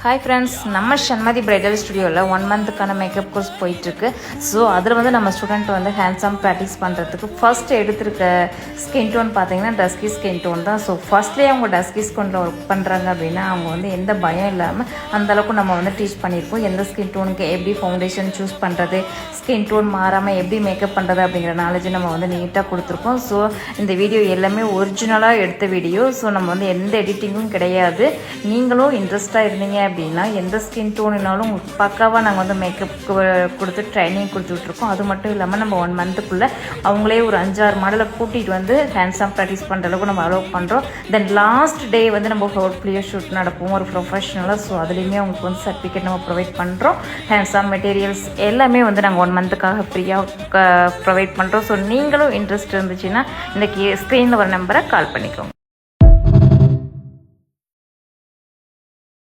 Hi friends, நம்ம Shanmathi bridal ஸ்டுடியோவில் 1 மந்த்துக்கான makeup course போயிட்டுருக்கு. ஸோ அதில் வந்து நம்ம ஸ்டூடெண்ட் வந்து ஹேண்ட்ஸாம் ப்ராக்டிஸ் பண்ணுறதுக்கு ஃபஸ்ட்டு எடுத்திருக்க ஸ்கின் டோன் பார்த்தீங்கன்னா டஸ்கி ஸ்கின் டோன் தான். ஸோ ஃபஸ்ட்லேயே அவங்க டஸ்கி ஸ்கின்ல ஒர்க் பண்ணுறாங்க அப்படின்னா அவங்க வந்து எந்த பயம் இல்லாமல் அந்தளவுக்கு நம்ம வந்து டீச் பண்ணியிருக்கோம். எந்த ஸ்கின் டோனுக்கு எப்படி ஃபவுண்டேஷன் சூஸ் பண்ணுறது, ஸ்கின் டோன் மாறாமல் எப்படி மேக்கப் பண்ணுறது அப்படிங்கிற நாலேஜ் நம்ம வந்து நீட்டாக கொடுத்துருக்கோம். ஸோ இந்த வீடியோ எல்லாமே ஒரிஜினலாக எடுத்த வீடியோ. ஸோ நம்ம வந்து எந்த எடிட்டிங்கும் கிடையாது. நீங்களும் இன்ட்ரெஸ்ட்டாக இருந்தீங்க அப்படின்னா எந்த ஸ்கின் டோனுனாலும் உங்களுக்கு பக்காவாக நாங்கள் வந்து மேக்கப் கொடுத்து ட்ரைனிங் கொடுத்துட்ருக்கோம். அது மட்டும் இல்லாமல் நம்ம 1 மந்த்துக்குள்ளே அவங்களே ஒரு 5-6 மாடலை கூட்டிகிட்டு வந்து ஹேண்ட்ஸாம் ப்ராக்டிஸ் பண்ணுற அளவுக்கு நம்ம அலோவ் பண்ணுறோம். தென் லாஸ்ட் டே வந்து நம்ம போர்ட்ஃபோலியோ ஷூட் நடப்போம் ஒரு ப்ரொஃபஷனலாக. ஸோ அதுலேயுமே அவங்களுக்கு வந்து சர்டிஃபிகேட் நம்ம ப்ரொவைட் பண்ணுறோம். ஹேண்ட்ஸாம் மெட்டீரியல்ஸ் எல்லாமே வந்து நாங்கள் 1 மந்த்துக்காக ஃப்ரீயாக ப்ரொவைட் பண்ணுறோம். ஸோ நீங்களும் இன்ட்ரெஸ்ட் இருந்துச்சுன்னா இந்த ஸ்க்ரீனில் ஒரு நம்பரை கால் பண்ணிக்கோங்க.